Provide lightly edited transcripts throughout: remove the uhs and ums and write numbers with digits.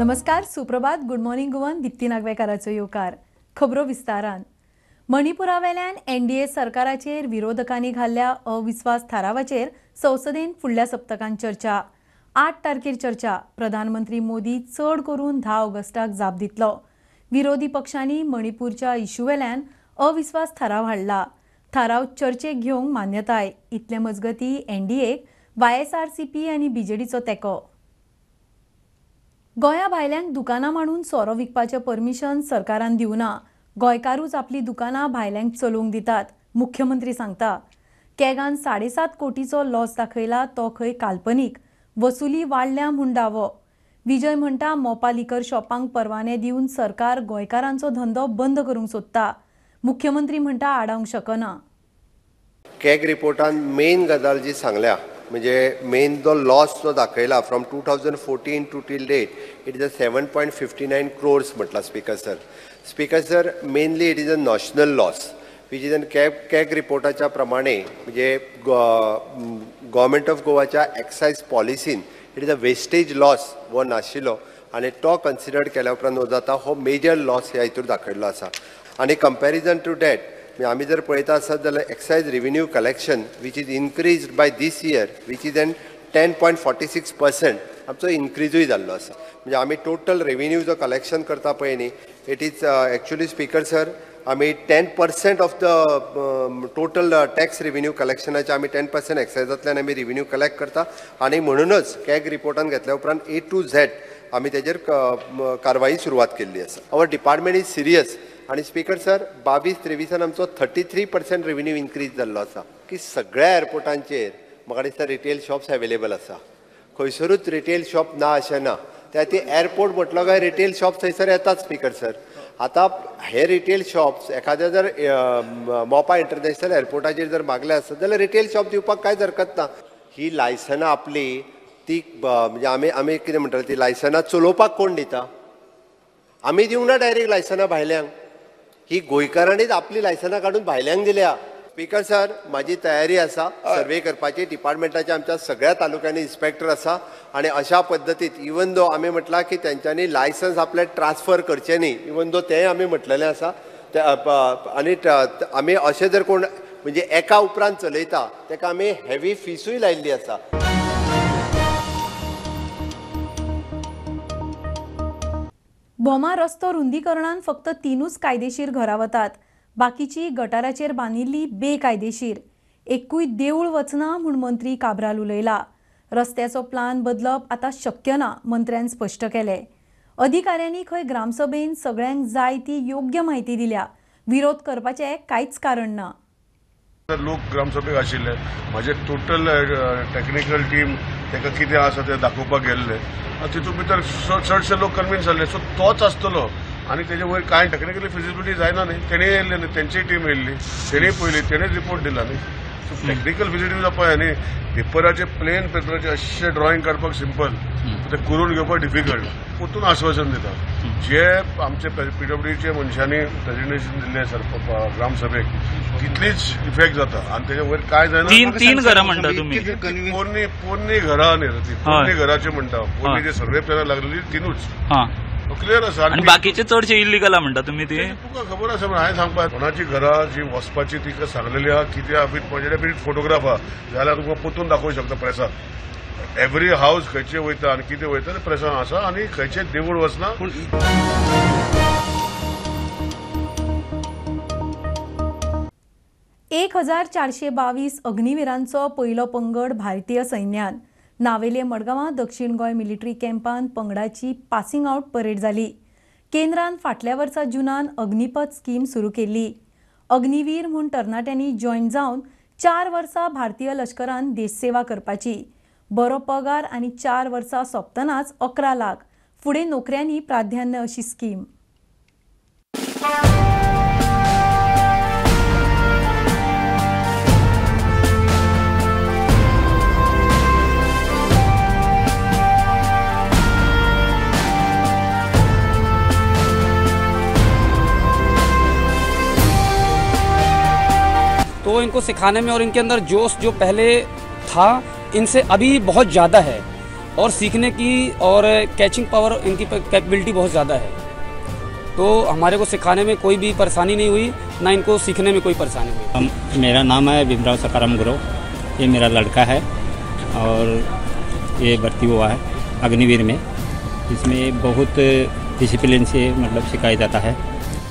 नमस्कार, सुप्रभात, good morning Goan. Dipti नागवेकाराचो येवकार. खबरो विस्तारान. मणिपुरावेल्यान एनडीए सरकाराचेर विरोधकांनी घाल्ल्या अविश्वास थारावाचेर संसदेन फुडल्या सप्तकांत चर्चा. 8 तारखेर चर्चा. प्रधानमंत्री मोदी चड करून 10 ऑगस्टाक जाप दितलो. विरोधी पक्षांनी मणिपूरच्या इश्यूवेल्यान अविश्वास थाराव हाडला. थाराव चर्चेक घेवंक मान्यताय. इतले मजगती एनडीएक वायएसआरसीपी आनी बीजेडीचो तेंको. गोंया भायल्यांक दुकानां मांडून सोरो विकपाचें परमिशन सरकारान दिवना. गोंयकारूच आपली दुकानां भायल्यांक चलोवंक दितात, मुख्यमंत्री सांगता. केगान 7.5 कोटीचो लॉस दाखयला तो खंय काल्पनीक. वसुली वाडल्या म्हूण दावो. विजय म्हणटा मोपा लिकर शॉपांक परवाने दिवन सरकार गोंयकारांचो धंदो बंद करूंक सोदता. मुख्यमंत्री म्हणटा आडावंक शकना. कॅग रिपोर्टान मेन गजाल जी सांगल्या म्हणजे मेन जो लॉस जो दाखयला from 2014 to till date it is a 7.59 crores म्हटला speaker sir mainly it is a national loss which is an CAG रिपोर्टाच्या प्रमाणे म्हणजे गव्हर्मेंट ऑफ गोवाच्या एक्सायज पॉलिसीन it is a wastage loss वो नाशिल्लो आनी तो कन्सिडर्ड केल्या उपरांत हो जाता हो मेजर लॉस ह्या हितूर दाखयल्लो आसा. आनी कंपॅरिजन टू डॅट आमी जर पळयता आसत जाल्यार excise revenue collection which is increased by this year which is an 10.46% आमचो इनक्रीजूय जाल्लो आसा. म्हणजे आमी टोटल रेव्हेन्यू जो कलेक्शन करता पळय न्ही it is actually speaker sir आमी 10% of the total tax revenue कलेक्शनाचे आमी 10% एक्सायजांतल्यान आमी रेव्हेन्यू कलेक्ट करता आनी म्हणूनच कॅग रिपोर्टान घेतल्या उपरांत A to Z आमी तेजेर कारवाई सुरवात केल्ली आसा. आवर डिपार्टमेंट इज सिरियस. आणि स्पीकर सर 22-23 आमचो 33% रेव्हेन्यू इनक्रीज जाल्लो आसा की सगळ्या एअरपोर्टांचेर म्हाका दिसता रिटेल शॉप्स अवेलेबल आसा. खंयसरूच रिटेल शॉप ना अशें ना. त्या ती एअरपोर्ट म्हटलो काय रिटेल शॉप थंयसर येतात स्पीकर सर. आतां हे रिटेल शॉप्स एखाद्या जर मोपा इंटरनॅशनल एअरपोर्टाचेर जर मागले आसत जाल्यार रिटेल शॉप दिवपाक कांयच हरकत ना. ही लायसनां आपली ती म्हणजे आमी कितें म्हणटात ती लायसनां चलोवपाक कोण दिता? आमी दिवंक ना डायरेक्ट लायसनां भायल्यांक. ही गोंयकारांनीच आपली लायसनां काढून भायल्यांक दिल्या. स्पीकर सर माझी तयारी आसा सर्वे करपाची. डिपार्टमेंटाच्या आमच्या सगळ्या तालुक्यांनी इन्स्पेक्टर आसा आणि अशा पद्दतीत इवन दो आमी म्हटला की त्यांच्यानी लायसन्स आपले ट्रान्सफर करचे न्ही इवन दो तें आमी म्हटलेलें आसा. आनी आमी अशें जर कोण म्हणजे एका उपरांत चलयता ताका आमी हेवी फीसूय लायिल्ली आसा. बोमा रस्तो रुंदीकरणान फक्त 3च कायदेशीर घरां वतात. बाकीची गटाराचेर बांदिल्ली बेकायदेशीर. एकूय देवूळ वचना म्हूण मंत्री काब्राल उलयला. रस्त्याचो प्लान बदलप आतां शक्य ना मंत्र्यान स्पश्ट केलें. अधिकाऱ्यांनी खंय ग्रामसभेन सगळ्यांक जाय ती योग्य म्हायती दिल्या. विरोध करपाचें कांयच कारण ना. लोक ग्रामसभेक आशिल्ले माझे टोटल टेक्निकल टीम ताका कितें आसा तें दाखोवपाक गेल्ले. तितून भितर चडशे लोक कन्विन्स जाल्ले सो तोच आसतलो आनी तेजे वयर कांय टेक्निकली फिजिबिलिटी जायना न्ही. तेणी येयल्ले न्ही तेंची टीम येयल्ली तेणी पयली तेणेच रिपोर्ट दिला न्ही. सो टेक्निकल फिजिबिलिटी जावपाक न्ही पेपराचे प्लेन पेपराचे अशें ड्रॉइंग काडपाक सिंपल ते करून घेवपाक डिफिकल्ट. परतून आश्वासन दिता जे आमचे PWDचे मनशांनी प्रेजेंटेशन दिल्लें सर ग्रामसभेक तितलीच इफेक्ट जाता आनी तेजे वयर कांय जायना. तीन घरां म्हणटा तुमी पोरणी घरां न्ही ती पोरणी घराचे म्हणटा. पोरणी जे सर्वे प्लॅनार लागलेली तिनूच क्लियर आसा आनी बाकीचे चडशे इल्लीगल म्हणटा तुमी ती. तुका खबर आसा हांवें सांगपा कोणाची घरां जी वचपाची तिका सांगलेली आहा कितें आहा म्हजे फोटोग्राफ आहा जाल्यार तुका पोतून दाखोवंक शकता प्रेसाक. एवरी हावस खंयचे वयता आनी कितें वयता तें प्रेसान आसा आनी खंयचें देवूळ वचना. 1422 अग्निवीरांचो पयलो पंगड भारतीय सैन्यान. नावेले मडगांवां दक्षिण Goa military कॅम्पान पंगडाची passing out parade जाली. केंद्रान फाटल्या वर्सा जुनान अग्निपथ स्कीम सुरू केल्ली. अग्निवीर म्हूण तरणाट्यांनी जॉयन जावन 4 वर्सां भारतीय लश्करान देशसेवा करपाची. बरो पगार आनी 4 वर्सां सोंपतनाच 11 लाख. फुडें नोकऱ्यांनी प्राधान्य अशी स्कीम. तो इनको सिखाने में और इनके अंदर जोश जो पहले था इनसे अभी बहुत ज़्यादा है. और सीखने की और कैचिंग पावर इनकी कैपेबिलिटी बहुत ज़्यादा है। तो हमारे को सिखाने में कोई भी परेशानी नहीं हुई, ना इनको सीखने में कोई परेशानी हुई। मेरा नाम है भीमराव सकाराम गुरु, ये मेरा लड़का है और ये भर्ती हुआ है अग्निवीर में। इसमें बहुत डिसिप्लिन से मतलब सिखाया जाता है।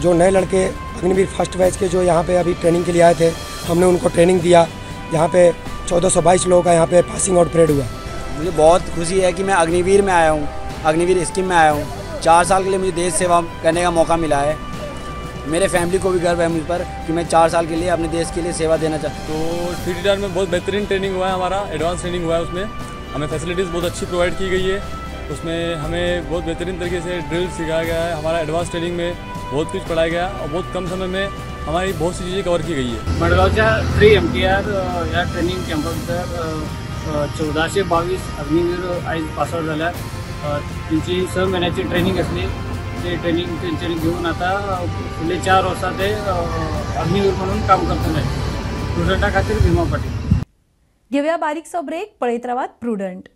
जो नए लड़के अग्निवीर फर्स्ट बैच के जो यहाँ पे अभी ट्रेनिंग के लिए आए थे, हमने उनको ट्रेनिंग दिया। यहाँ पे 1422 लोगों का यहाँ पे पासिंग आउट परेड हुआ। मुझे बहुत खुशी है कि मैं अग्निवीर में आया हूँ, अग्निवीर स्कीम में आया हूँ। 4 साल के लिए मुझे देश सेवा करने का मौका मिला है। मेरे फैमिली को भी गर्व है मुझ पर कि मैं 4 साल के लिए अपने देश के लिए सेवा देना चाहता हूँ। तो CTR में बहुत बेहतरीन ट्रेनिंग हुआ है, हमारा एडवांस ट्रेनिंग हुआ है। उसमें हमें फैसिलिटीज़ बहुत अच्छी प्रोवाइड की गई है। उसमें हमें बहुत बेहतरीन तरीके से ड्रिल सिखाया गया है। हमारा एडवांस ट्रेनिंग में बहुत कुछ पढ़ाया गया और बहुत कम समय में हमारी बहुत सी चीज़ें कवर की गई है। मडगावच्या 3 MTR या ट्रेनिंग कॅम्पा भितर 1422 अग्निवीर आयज पासआउट जाल्यात। त्यांची 6 महिन्याची ट्रेनिंग असली, ते ट्रेनिंग तेंच्यांनी घेऊन आता फुडले 4 वर्सां ते अग्निवीर म्हणून काम करतले। स्टुडंटा खातीर भीमा पाटील। घेऊया बारीकसो ब्रेक, पळयत रावात प्रुडंट।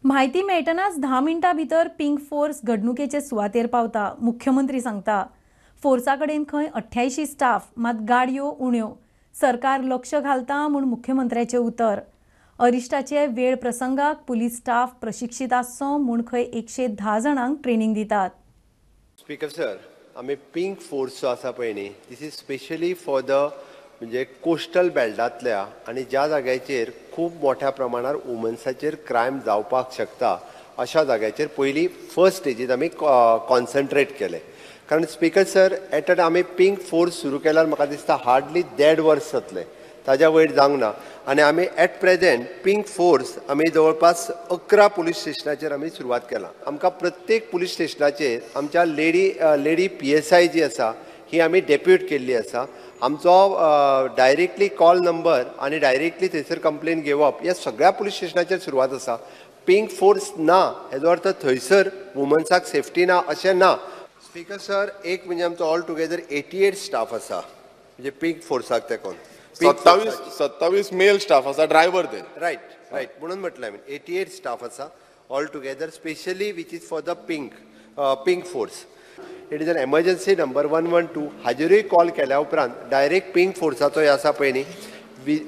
म्हायती मेळटनाच 10 मिनटां भितर पिंक फोर्स घडणुकेचे सुवातेर पावता, मुख्यमंत्री सांगता। फोर्सा कडेन खंय 88 स्टाफ, मात गाडयो उण्यो। सरकार लक्ष घालता म्हूण मुख्यमंत्र्याचें उतर। अरिश्टाचे वेळ प्रसंगाक पुलीस स्टाफ प्रशिक्षीत आसचो म्हूण खंय 110 जाणांक ट्रेनिंग दितात। स्पीकर सर, आमी पिंक फोर्स जो आसा पळय न्ही, दिस इज स्पेशली फॉर द म्हणजे कोस्टल बेल्टांतल्या आनी ज्या जाग्याचेर खूब मोठ्या प्रमाणार वुमन्साचेर क्रायम जावपाक शकता अशा जाग्याचेर पयलीं फर्स्ट स्टेजीत आमी कॉन्सन्ट्रेट केले। कारण स्पीकर सर, एट आमी पिंक फोर्स सुरू केल्यार म्हाका दिसता हार्डली 1.5 वर्स जातले, ताज्या वयर जावंक ना। आनी आमी एट प्रेजेंट पिंक फोर्स आमी जवळपास 11 पुलीस स्टेशनाचेर आमी सुरवात केला। आमकां प्रत्येक पुलीस स्टेशनाचेर आमच्या लेडी PSI जी आसा ही आमी डेप्यूट केल्ली आसा। आमचो डायरेक्टली कॉल नंबर आनी डायरेक्टली थंयसर कंप्लेन घेवप ह्या सगळ्या पुलीस स्टेशनाचेर सुरवात आसा। पिंक फोर्स ना हेजो अर्थ थंयसर वुमन्साक सेफ्टी ना अशें ना। स्पीकर सर, एक म्हणजे आमचो ऑल टुगेदर 88 स्टाफ आसा, म्हणजे पिंक फोर्साक तेकोन 27 मेल स्टाफ आसा, ड्रायव्हर ते। रायट म्हणून म्हटलें हांवें 88 स्टाफ आसा all together, specially which is for the pink force. It is an emergency number 112। हाजेरूय कॉल केल्या उपरांत डायरेक्ट पिंक फोर्साचो आसा पळय न्ही,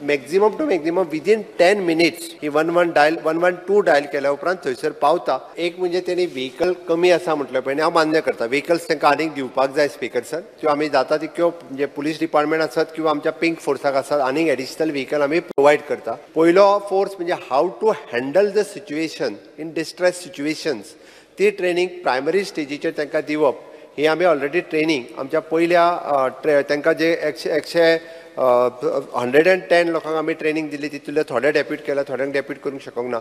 maximum to maximum within 10 minutes ही 112 डायल केल्या उपरांत थंयसर पावता। एक म्हणजे तेणी व्हेकल कमी आसा म्हटलें पळय न्ही, हांव मान्य करता, व्हेकल्स तांकां आनीक दिवपाक जाय स्पीकर सर। त्यो आमी जाता तितक्यो म्हणजे पुलीस डिपार्टमेंट आसत किंवा आमच्या पिंक फोर्साक आसत आनीक एडिशनल व्हेकल आमी प्रोवायड करता। पयलो फोर्स म्हणजे how to handle the situation in distress situations, ती ट्रेनिंग प्रायमरी स्टेजीचेर तांकां दिवप। ही आमी ऑलरेडी ट्रेनिंग आमच्या पयल्या तांकां जे 110 लोकांक आमी ट्रेनिंग दिली, तितूंतले थोडे डेप्यूट केला, थोड्यांक डेप्यूट करूंक शकूंक ना।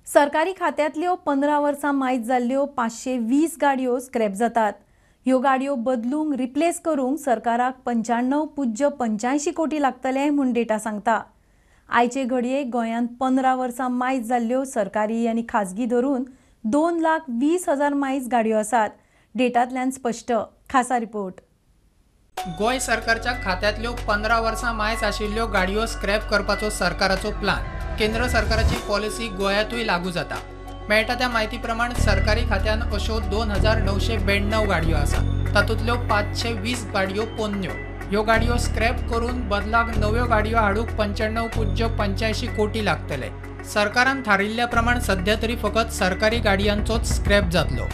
सरकारी खात्यांतल्यो 15 वर्सां मायज जाल्ल्यो 520 गाडयो स्क्रॅप जातात। ह्यो गाडयो बदलूंक रिप्लेस करूंक सरकाराक 95.85 कोटी लागतले म्हूण डेटा सांगता। आयचे घडये गोंयांत 15 वर्सां मायज जाल्ल्यो सरकारी आनी खाजगी धरून 2,20,000 मायज गाडयो आसात। डेटांतल्यान स्पश्ट। खासा रिपोर्ट। गोंय सरकारच्या खात्यांतल्यो 15 वर्सां मायज आशिल्ल्यो गाडयो स्क्रॅप करपाचो सरकाराचो प्लान। केंद्र सरकाराची पॉलिसी गोंयांतूय लागू जाता। मेळटा त्या म्हायती प्रमाण सरकारी खात्यान अश्यो 2,992 गाडयो आसात। तातूंतल्यो 520 गाडयो पोन्न्यो। ह्यो गाडयो स्क्रॅप करून बदलाक नव्यो गाडयो हाडूंक 95.85 कोटी लागतले। सरकारान थारिल्ल्या प्रमाण सध्या तरी फकत सरकारी गाडयांचोच स्क्रॅप जातलो।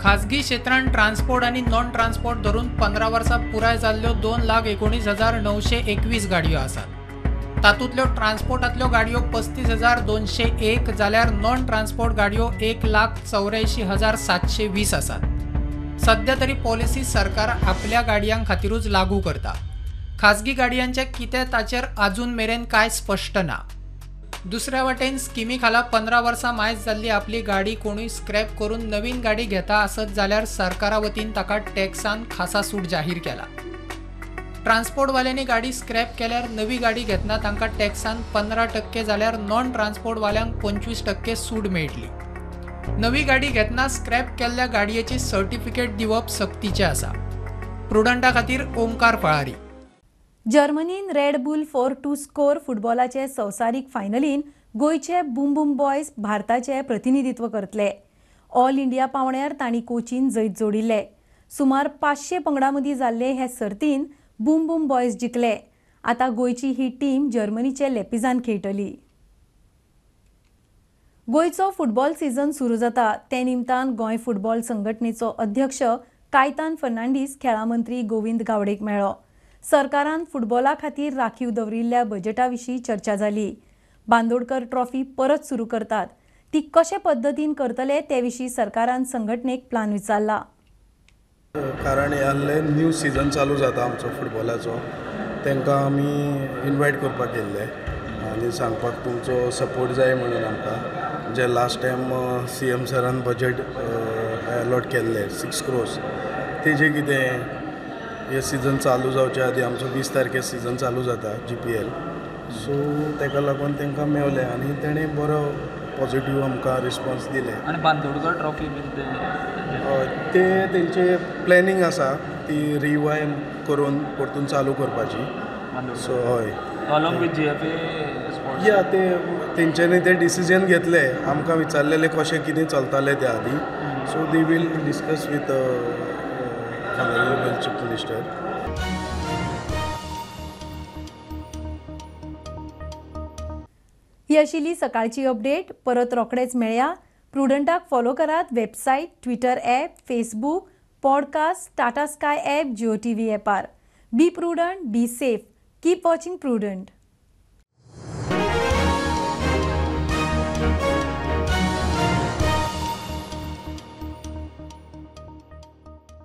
खाजगी क्षेत्रांत ट्रान्सपोर्ट आनी नॉन ट्रान्सपोर्ट धरून 15 वर्सां पुराय जाल्ल्यो 2,19,921 गाडयो आसात। तातूंतल्यो ट्रान्सपोर्टांतल्यो गाडयो 35,201 जाल्यार नॉन ट्रान्सपोर्ट गाडयो 1,84,720 आसात। सध्या तरी पॉलिसी सरकार आपल्या गाडयां खातीरूच लागू करता। खाजगी गाडयांचे कितें ताचेर अजून मेरेन कांय स्पश्ट ना। दुसऱ्या वटेन स्किमी खाला 15 वर्सां मायज जाल्ली आपली गाडी कोणूय स्क्रॅप करून नवीन गाडी घेता आसत जाल्यार सरकारा वतीन ताका टॅक्सान खासा सूट जाहीर केला। ट्रान्सपोर्टवाल्यांनी गाडी स्क्रॅप केल्यार नवी गाडी घेतना तांकां टॅक्सान 15% जाल्यार नॉन ट्रान्सपोर्टवाल्यांक 25% सूट मेळटली। नवी गाडी घेतना स्क्रॅप केल्ल्या गाडयेची सर्टिफिकेट दिवप सक्तीचें आसा. प्रुडंटा खातीर ओमकार फळारी. जर्मनीन रेड बुल 4-2 स्कोर फुटबॉलाचे संवसारीक फायनलीन गोंयचे बूम बूम बॉयज भारताचे प्रतिनिधित्व करतले. ऑल इंडिया पावंड्यार तांणी कोचीन जैत जोडिल्ले. सुमार 500 पंगडां मदीं जाल्ले हे सर्तीन बूम बूम बॉयज जिखले. आतां गोंयची ही टीम जर्मनीचे लेपिजान खेळटली. गोंयचो फुटबॉल सीझन सुरू जाता ते निमतान गोंय फुटबॉल संघटनेचो अध्यक्ष कायतान फर्नांडीस खेळां मंत्री गोविंद गावडेक मेळ्ळो. सरकारान फुटबॉला खातीर राखीव दवरिल्ल्या बजेटा विशीं चर्चा जाली. बांदोडकर ट्रॉफी परत सुरू करतात ती कशे पद्दतीन करतले ते विशीं सरकारान संघटनेक प्लान विचारला. कारण याल्ले न्यू सीझन चालू जाता आमचो फुटबॉलाचो, तांकां आमी इनवायट करपाक गेल्ले आनी सांगपाक तुमचो सपोर्ट जाय म्हणून आमकां. जे लास्ट टायम CM सरान बजेट अलॉट केल्ले 6 crores, तेजें कितें हे सीझन चालू जावचे आदी आमचो 20 तारखेर सीझन चालू जाता GPL. सो ताका लागून तांकां मेवलें आनी तेणें बरो पॉझिटिव्ह आमकां रिस्पॉन्स दिले. आनी बांदोडकर ट्रॉफी बीन ते तेंचे प्लॅनिंग आसा ती रिवायव करून परतून चालू करपाची. सो हय, अलॉंग विथ GFA या ते तेंच्यांनी ते डिसिजन घेतले. आमकां विचारलेले कशें कितें चलतालें ते आदी. So they will discuss with honourable chief minister. ही आशिल्ली सकाळची अपडेट. परत रोखडेच मेळया. प्रुडंटाक फॉलो करात website, Twitter app, Facebook, podcast, Tata sky app, Jio TV ॲपार. Be Prudent, be safe. Keep watching prudent.